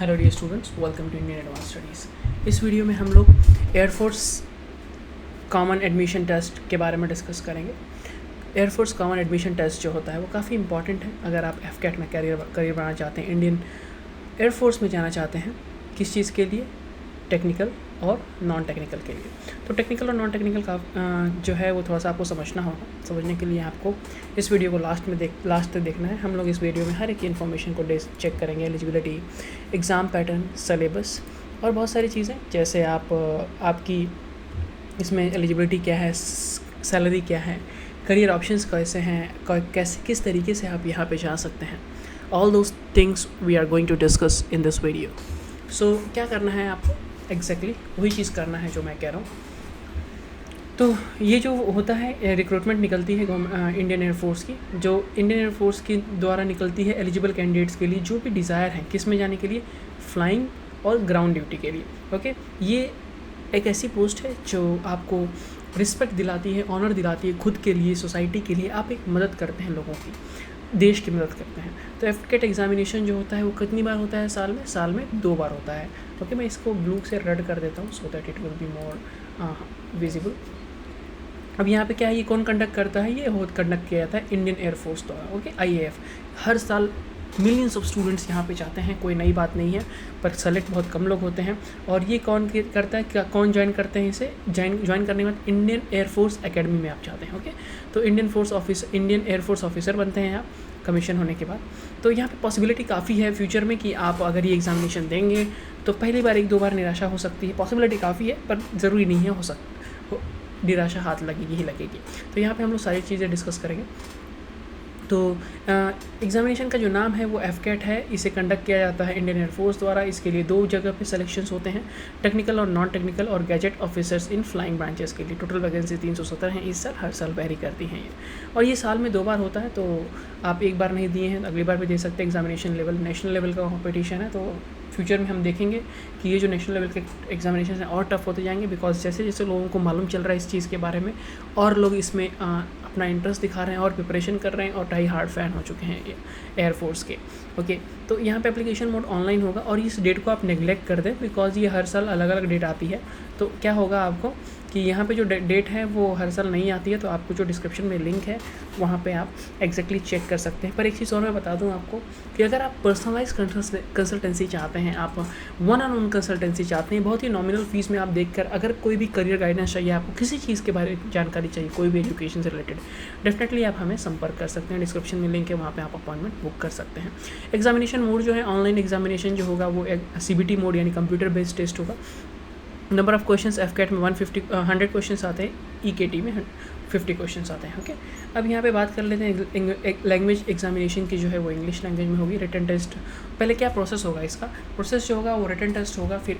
Hello dear students, welcome to Indian Advance Studies. इस video में हम लोग एयरफोर्स कॉमन एडमिशन टेस्ट के बारे में डिस्कस करेंगे। एयरफोर्स कॉमन एडमिशन टेस्ट जो होता है वो काफ़ी इंपॉर्टेंट है अगर आप एफकेट में करियर बनाना चाहते हैं, इंडियन एयरफोर्स में जाना चाहते हैं। किस चीज़ के लिए? टेक्निकल और नॉन टेक्निकल के लिए। तो टेक्निकल और नॉन टेक्निकल का जो है वो थोड़ा सा आपको समझना होगा। समझने के लिए आपको इस वीडियो को लास्ट तक देखना है। हम लोग इस वीडियो में हर एक इन्फॉर्मेशन को चेक करेंगे, एलिजिबिलिटी, एग्ज़ाम पैटर्न, सिलेबस और बहुत सारी चीज़ें, जैसे आपकी इसमें एलिजिबिलिटी क्या है, सैलरी क्या है, करियर ऑप्शंस कैसे हैं, कैसे किस तरीके से आप यहाँ पे जा सकते हैं। All those things we are going to discuss in this video. So क्या करना है आपको? एग्जैक्टली वही चीज़ करना है जो मैं कह रहा हूँ। तो ये जो होता है, रिक्रूटमेंट निकलती है इंडियन एयरफोर्स की, जो इंडियन एयरफोर्स की द्वारा निकलती है एलिजिबल कैंडिडेट्स के लिए जो भी डिज़ायर हैं किस में जाने के लिए, फ्लाइंग और ग्राउंड ड्यूटी के लिए। ओके, ये एक ऐसी पोस्ट है जो आपको रिस्पेक्ट दिलाती है, ऑनर दिलाती है खुद के लिए, सोसाइटी के लिए। आप एक मदद करते हैं लोगों की, देश की मदद करते हैं। तो एफकेट एग्जामिनेशन जो होता है वो कितनी बार होता है साल में 2 बार होता है। ओके, मैं इसको ब्लू से रेड कर देता हूँ so that it will be more visible. अब यहाँ पे क्या है, ये कौन कंडक्ट करता है? ये कंडक्ट किया जाता है इंडियन एयरफोर्स द्वारा। Okay, IAF. हर साल मिलियंस ऑफ स्टूडेंट्स यहाँ पे जाते हैं, कोई नई बात नहीं है, पर सेलेक्ट बहुत कम लोग होते हैं। और ये कौन करता है, क्या कौन ज्वाइन करते हैं इसे? ज्वाइन करने के बाद इंडियन एयरफोर्स एकेडमी में आप जाते हैं। ओके, तो इंडियन एयरफोर्स ऑफिसर बनते हैं आप कमीशन होने के बाद। तो यहाँ पे पॉसिबिलिटी काफ़ी है फ्यूचर में कि आप अगर ये एग्जामिनेशन देंगे तो पहली बार 1-2 बार निराशा हो सकती है। पॉसिबिलिटी काफ़ी है पर ज़रूरी नहीं है, निराशा हाथ लगेगी ही लगेगी। तो यहाँ पे हम लोग सारी चीज़ें डिस्कस करेंगे। तो एग्ज़ामिनेशन का जो नाम है वो एफकेट है। इसे कंडक्ट किया जाता है इंडियन एयरफोर्स द्वारा। इसके लिए 2 जगह पे सिलेक्शंस होते हैं, टेक्निकल और नॉन टेक्निकल और gadget officers in flying branches के लिए। टोटल वैकेंसी 317 हैं इस साल, हर साल वेरी करती हैं ये। और ये साल में 2 बार होता है, तो आप एक बार नहीं दिए हैं अगली बार भी दे सकते हैं। एग्जामिनेशन लेवल नेशनल लेवल का कॉम्पिटिशन है, तो फ्यूचर में हम देखेंगे कि ये जो नेशनल लेवल के एग्जामिनेशन हैं और टफ होते जाएंगे, बिकॉज जैसे जैसे लोगों को मालूम चल रहा है इस चीज़ के बारे में और लोग इसमें अपना इंटरेस्ट दिखा रहे हैं और प्रिपरेशन कर रहे हैं और टाई हार्ड फैन हो चुके हैं ये एयरफोर्स के। ओके, तो यहाँ पे एप्लीकेशन मोड ऑनलाइन होगा और इस डेट को आप नेगलेक्ट कर दें बिकॉज ये हर साल अलग अलग डेट आती है। तो क्या होगा आपको कि यहाँ पे जो डेट है वो हर साल नहीं आती है, तो आपको जो डिस्क्रिप्शन में लिंक है वहाँ पे आप एग्जैक्टली चेक कर सकते हैं। पर एक चीज़ और मैं बता दूँ आपको कि अगर आप पर्सनलाइज कंसल्टेंसी चाहते हैं, आप वन-ऑन-वन कंसल्टेंसी चाहते हैं, बहुत ही नॉमिनल फीस में आप देखकर, अगर कोई भी करियर गाइडेंस चाहिए, आपको किसी चीज़ के बारे में जानकारी चाहिए, कोई भी एजुकेशन से रिलेटेड, डेफिनेटली आप हमें संपर्क कर सकते हैं। डिस्क्रिप्शन में लिंक है, वहाँ पे आप अपॉइंटमेंट बुक कर सकते हैं। एग्जामिनेशन मोड जो है, ऑनलाइन एग्जामिनेशन जो होगा वो CBT मोड यानी कंप्यूटर बेस्ड टेस्ट होगा। नंबर ऑफ़ क्वेश्चंस एफकेट में 100 क्वेश्चंस आते हैं, EKT में 50 क्वेश्चंस आते हैं। ओके, अब यहाँ पे बात कर लेते हैं लैंग्वेज एग्जामिनेशन की जो है वो इंग्लिश लैंग्वेज में होगी। रिटन टेस्ट, पहले क्या प्रोसेस होगा इसका? प्रोसेस जो होगा वो रिटन टेस्ट होगा, फिर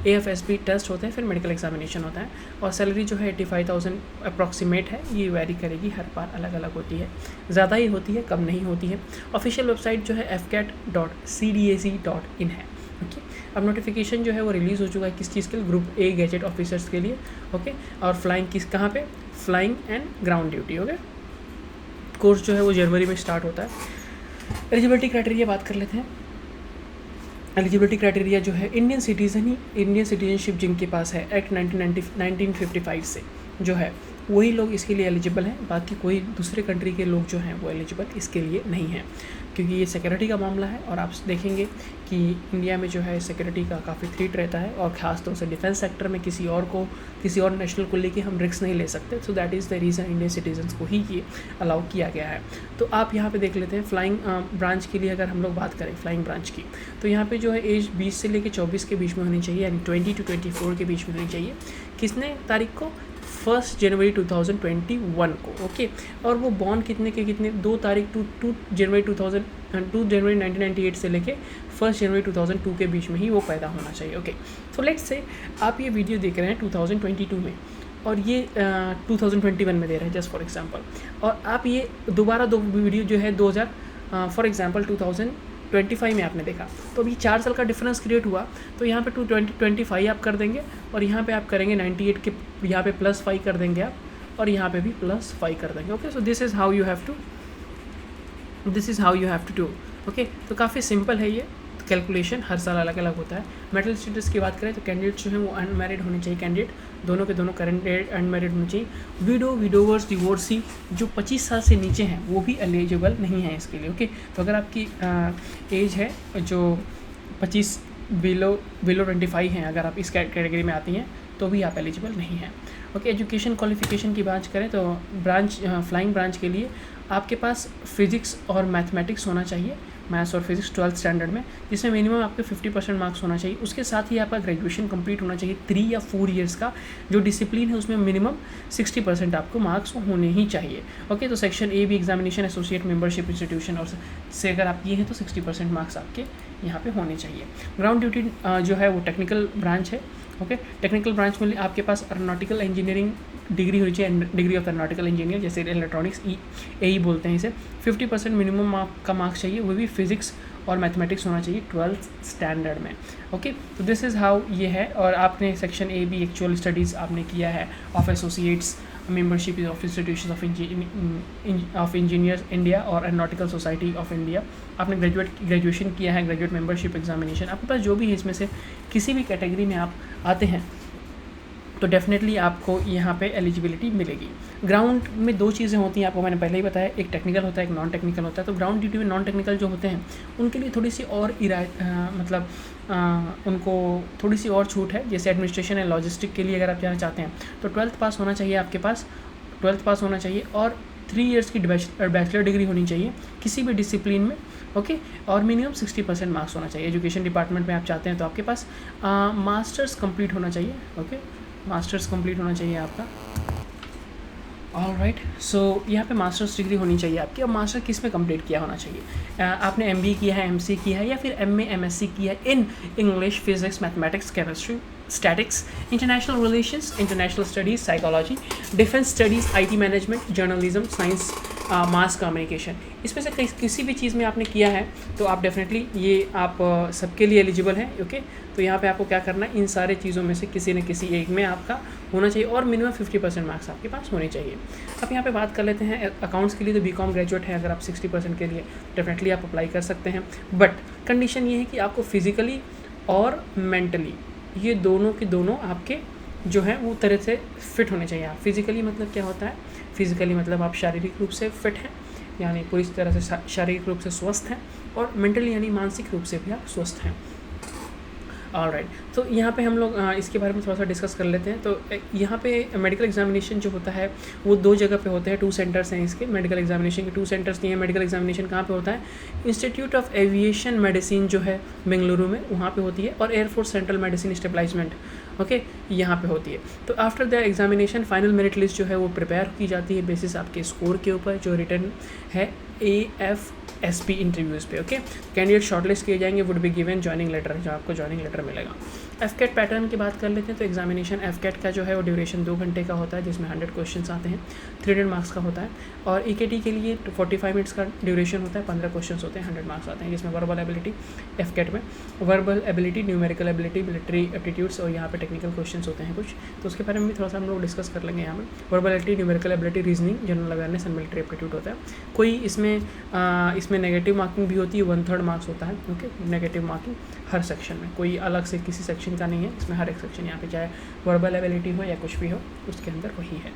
AFSP टेस्ट होते हैं, फिर मेडिकल एग्जामिनेशन होता है। और सैलरी जो है 85,000 अप्रॉक्सीमेट है, ये वेरी करेगी, हर बार अलग अलग होती है, ज़्यादा ही होती है, कम नहीं होती है। ऑफिशियल वेबसाइट जो है fcat.cdac.in है। ओके, अब नोटिफिकेशन जो है वो रिलीज़ हो चुका है किस चीज़ के लिए? ग्रुप A गैजेट ऑफिसर्स के लिए। ओके, और फ्लाइंग कहाँ पे? Flying and ground duty. Okay, course जो है वो जनवरी में स्टार्ट होता है। एलिजिबिलिटी क्राइटेरिया बात कर लेते हैं। एलिजिबिलिटी क्राइटेरिया जो है इंडियन सिटीजनशिप जिनके पास है एक्ट 1955 से जो है वही लोग इसके लिए एलिजिबल हैं, बाकी कोई दूसरे कंट्री के लोग जो हैं वो एलिजिबल इसके लिए नहीं हैं, क्योंकि ये सिक्योरिटी का मामला है। और आप देखेंगे कि इंडिया में जो है सिक्योरिटी का काफ़ी थ्रेट रहता है, और ख़ास तौर से डिफेंस सेक्टर में किसी और नेशनल को लेके हम रिस्क नहीं ले सकते। So that is the reason Indian citizens को ही ये अलाउ किया गया है। तो आप यहाँ पे देख लेते हैं फ्लाइंग ब्रांच के लिए अगर हम लोग बात करें फ्लाइंग ब्रांच की, तो यहाँ पे जो है एज 20 से लेकर 24 के बीच में होनी चाहिए, यानी 20 to 24 के बीच में होनी चाहिए। किसने तारीख को? 1 जनवरी 2021 को। ओके, और वो बॉर्न कितने 2 जनवरी 1998 से लेके 1 जनवरी 2002 के बीच में ही वो पैदा होना चाहिए। ओके, सो लेट्स से आप ये वीडियो देख रहे हैं 2022 में और ये 2021 में दे रहे हैं, जस्ट फॉर एग्जांपल, और आप ये दोबारा 2 वीडियो जो है 2000 फॉर एग्जांपल 2025 में आपने देखा, तो अभी 4 साल का डिफरेंस क्रिएट हुआ। तो यहाँ पे 2025 आप कर देंगे और यहाँ पे आप करेंगे 98 के, यहाँ पे +5 कर देंगे आप, और यहाँ पे भी +5 कर देंगे। Okay, so this is how you have to do. Okay, तो काफ़ी सिंपल है ये। कैलकुलेशन हर साल अलग अलग होता है। मेरिटल स्टेटस की बात करें तो कैंडिडेट जो हैं वो अनमैरिड होने चाहिए, कैंडिडेट दोनों के दोनों कैंडिडेट अनमैरिड होने चाहिए। विडो, विडोवर्स, डिवोर्सी जो 25 साल से नीचे हैं वो भी एलिजिबल नहीं है इसके लिए। ओके, तो अगर आपकी एज है जो 25 बिलो 25 हैं, अगर आप इस कैटेगरी में आती हैं तो भी आप एलिजिबल नहीं हैं। ओके, एजुकेशन क्वालिफिकेशन की बात करें तो ब्रांच फ्लाइंग ब्रांच के लिए आपके पास फिजिक्स और मैथमेटिक्स होना चाहिए, मैथ्स और फिजिक्स 12th स्टैंडर्ड में, जिसमें मिनिमम आपके 50% मार्क्स होना चाहिए। उसके साथ ही आपका ग्रेजुएशन कंप्लीट होना चाहिए 3 या 4 ईयर्स का जो डिसिप्लिन है उसमें मिनिमम 60% आपको मार्क्स होने ही चाहिए। ओके, तो सेक्शन ए भी एग्जामिनेशन एसोसिएट मेंबरशिप इंस्टीट्यूशन और से अगर आप किए हैं तो 60% मार्क्स आपके यहाँ पे होने चाहिए। ग्राउंड ड्यूटी जो है वो टेक्निकल ब्रांच है। ओके, टेक्निकल ब्रांच में आपके पास एरोनॉटिकल इंजीनियरिंग डिग्री होनी चाहिए, डिग्री ऑफ एरोनॉटिकल इंजीनियर, जैसे इलेक्ट्रॉनिक्स ए बोलते हैं इसे। 50% मिनिमम का मार्क्स चाहिए, वो भी फिजिक्स और मैथमेटिक्स होना चाहिए 12th स्टैंडर्ड में। ओके, तो दिस इज़ हाउ ये है। और आपने section A B actual studies आपने किया है of associates membership of institution of engineers India और एरोनॉटिकल सोसाइटी ऑफ इंडिया। आपने ग्रेजुएशन किया है, ग्रेजुएट मेंबरशिप एग्जामिनेशन, आपके पास जो भी है इसमें से किसी भी कैटेगरी में आप आते हैं तो डेफिनेटली आपको यहाँ पे एलिजिबिलिटी मिलेगी। ग्राउंड में 2 चीज़ें होती हैं, आपको मैंने पहले ही बताया, एक टेक्निकल होता है, एक नॉन टेक्निकल होता है। तो ग्राउंड ड्यूटी में नॉन टेक्निकल जो होते हैं उनके लिए थोड़ी सी और उनको थोड़ी सी और छूट है। जैसे एडमिनिस्ट्रेशन एंड लॉजिस्टिक के लिए अगर आप जाना चाहते हैं तो 12th पास होना चाहिए आपके पास, 12th पास होना चाहिए और 3 ईयर्स की बैचलर डिग्री होनी चाहिए किसी भी डिसिप्लिन में। ओके, और मिनिमम 60% मार्क्स होना चाहिए। एजुकेशन डिपार्टमेंट में आप चाहते हैं तो आपके पास मास्टर्स कंप्लीट होना चाहिए। ओके, मास्टर्स कंप्लीट होना चाहिए आपका। ऑलराइट, सो यहाँ पे मास्टर्स डिग्री होनी चाहिए आपकी। और मास्टर किस में कंप्लीट किया होना चाहिए? आपने MBA किया है, MC किया है, या फिर MA MSc किया है in English, physics, mathematics, chemistry, statics, international relations, international studies, psychology, defence studies, IT management, journalism, science, mass communication, इसमें से किसी भी चीज़ में आपने किया है तो आप डेफिनेटली ये आप सबके लिए एलिजिबल हैं। ओके, तो यहाँ पे आपको क्या करना है, इन सारे चीज़ों में से किसी न किसी एक में आपका होना चाहिए और मिनिमम 50% मार्क्स आपके पास होने चाहिए। अब यहाँ पे बात कर लेते हैं अकाउंट्स के लिए। तो BCom ग्रेजुएट है, अगर आप 60% के लिए डेफिनेटली आप अप्लाई कर सकते हैं, बट कंडीशन ये है कि आपको फिज़िकली और मेंटली ये दोनों के दोनों आपके जो है वो तरह से फिट होने चाहिए। आप फिज़िकली मतलब क्या होता है? फिज़िकली मतलब आप शारीरिक रूप से फिट हैं, यानी पूरी तरह से शारीरिक रूप से स्वस्थ हैं, और मेंटली यानी मानसिक रूप से भी आप स्वस्थ हैं। ऑलराइट, तो यहाँ पे हम लोग इसके बारे में थोड़ा सा डिस्कस कर लेते हैं। तो यहाँ पे मेडिकल एग्जामिनेशन जो होता है वो 2 जगह पे होते हैं, 2 सेंटर्स हैं इसके। मेडिकल एग्जामिनेशन के 2 सेंटर्स दिए हैं। मेडिकल एग्जामिनेशन कहाँ पे होता है? इंस्टीट्यूट ऑफ एविएशन मेडिसिन जो है बेंगलुरु में, वहाँ पे होती है, और air force central medicine establishment okay यहाँ पे होती है। तो after the examination final merit list जो है वो प्रिपेयर की जाती है बेसिस आपके स्कोर के ऊपर जो रिटर्न है AFSP इंटरव्यूज़ पे। ओके, कैंडिडेट शॉर्टलिस्ट किए जाएंगे, would be given joining letter, जो आपको जॉइनिंग लेटर मिलेगा। FCAT पैटर्न की बात कर लेते हैं। तो एग्जामिनेशन FCAT का जो है वो ड्यूरेशन 2 घंटे का होता है, जिसमें 100 क्वेश्चन आते हैं, 300 मार्क्स का होता है। और EKT के लिए 45 मिनट्स का ड्यूरेशन होता है, 15 क्वेश्चन होते हैं, 100 मार्क्स आते हैं, जिसमें वर्बल एबिलिटी FCAT में, verbal ability, numerical ability, military aptitudes, और यहाँ पे टेक्निकल क्वेश्चन होते हैं कुछ, तो उसके बारे में भी थोड़ा सा हम लोग डिस्कस कर लेंगे। यहाँ पर verbal ability, numerical ability, reasoning, general awareness and military aptitude होता है। कोई इसमें नेगेटिव मार्किंग भी होती है, 1/3 मार्क्स होता है। ओके, नेगेटिव मार्किंग हर सेक्शन में, कोई अलग से किसी सेक्शन का नहीं है, इसमें हर एक सेक्शन यहाँ पे चाहे वर्बल एबिलिटी हो या कुछ भी हो उसके अंदर वही है।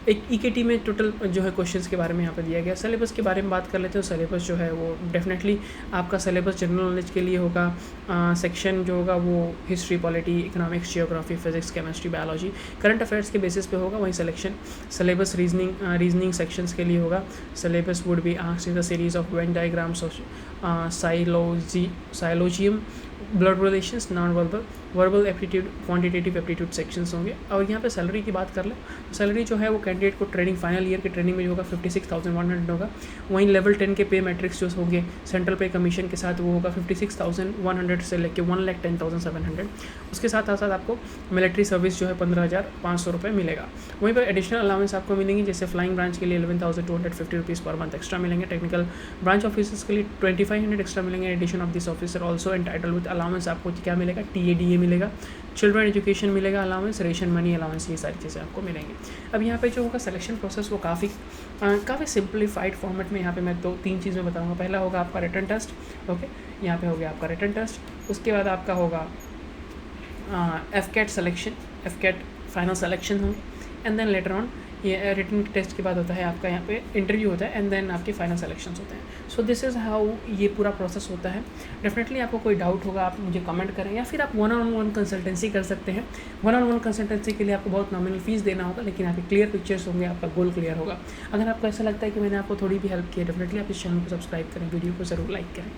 एक EKT में टोटल जो है क्वेश्चंस के बारे में यहाँ पे दिया गया। सिलेबस के बारे में बात कर लेते हैं। सिलेबस जो है वो डेफिनेटली आपका सिलेबस जनरल नॉलेज के लिए होगा। सेक्शन जो होगा वो history, polity, economics, geography, physics, chemistry, biology, current affairs के बेसिस पे होगा। वहीं सिलेबस रीजनिंग सेक्शंस के लिए होगा। Syllabus would be asked in the series of Venn diagrams of syllogism, blood relations, non verbal, verbal aptitude, quantitative aptitude sections होंगे। और यहाँ पे सैलरी की बात कर लें, सैलरी जो है वो कैंडिडेट को ट्रेनिंग फाइनल ईयर की ट्रेनिंग में जो होगा 56,100 होगा। वहीं लेवल 10 के पे मैट्रिक्स जो होंगे सेंट्रल पे कमीशन के साथ वो होगा 56,100 से लेकर 1,10,700। उसके साथ साथ आपको मिलिट्री सर्विस जो है 15,500 रुपये मिलेगा। वहीं पर एडिशनल अलाउंस आपको मिलेंगी, जैसे फ्लाइंग ब्रांच के लिए 11,250 रुपीज़ पर मंथ एक्स्ट्रा मिलेंगे। टेक्निकल ब्रांच ऑफिसर्स के लिए 2,500 एक्स्ट्रा मिलेंगे। Addition of this officer also entitle with month allowance आपको क्या मिलेगा, TADA मिलेगा, चिल्ड्रन एजुकेशन मिलेगा अलाउंस, रेशन मनी अलाउंस, ये सारी चीज़ें आपको मिलेंगी। अब यहाँ पे जो होगा सिलेक्शन प्रोसेस वो काफ़ी सिंप्लीफाइड फॉर्मेट में यहाँ पे मैं 2-3 चीज़ में बताऊँगा। पहला होगा आपका रिटन टेस्ट, ओके, यहाँ पे हो गया आपका रिटन टेस्ट। उसके बाद आपका होगा FCAT selection, FCAT final selection होंगे, एंड देन लेटर ऑन ये रिटन टेस्ट के बाद होता है आपका यहाँ पे इंटरव्यू होता है, एंड देन आपके फाइनल सिलेक्शंस होते हैं। सो दिस इज़ हाउ ये पूरा प्रोसेस होता है। डेफिनेटली आपको कोई डाउट होगा आप मुझे कमेंट करें, या फिर आप 1-on-1 कंसल्टेंसी कर सकते हैं। 1-on-1 कंसल्टेंसी के लिए आपको बहुत नॉमिनल फीस देना होगा, लेकिन आपके क्लियर पिक्चर्स होंगे, आपका गोल क्लियर होगा। अगर आपको ऐसा लगता है कि मैंने आपको थोड़ी भी हेल्प की है, डेफिनेटली आप इस चैनल को सब्सक्राइब करें, वीडियो को ज़रूर लाइक करें।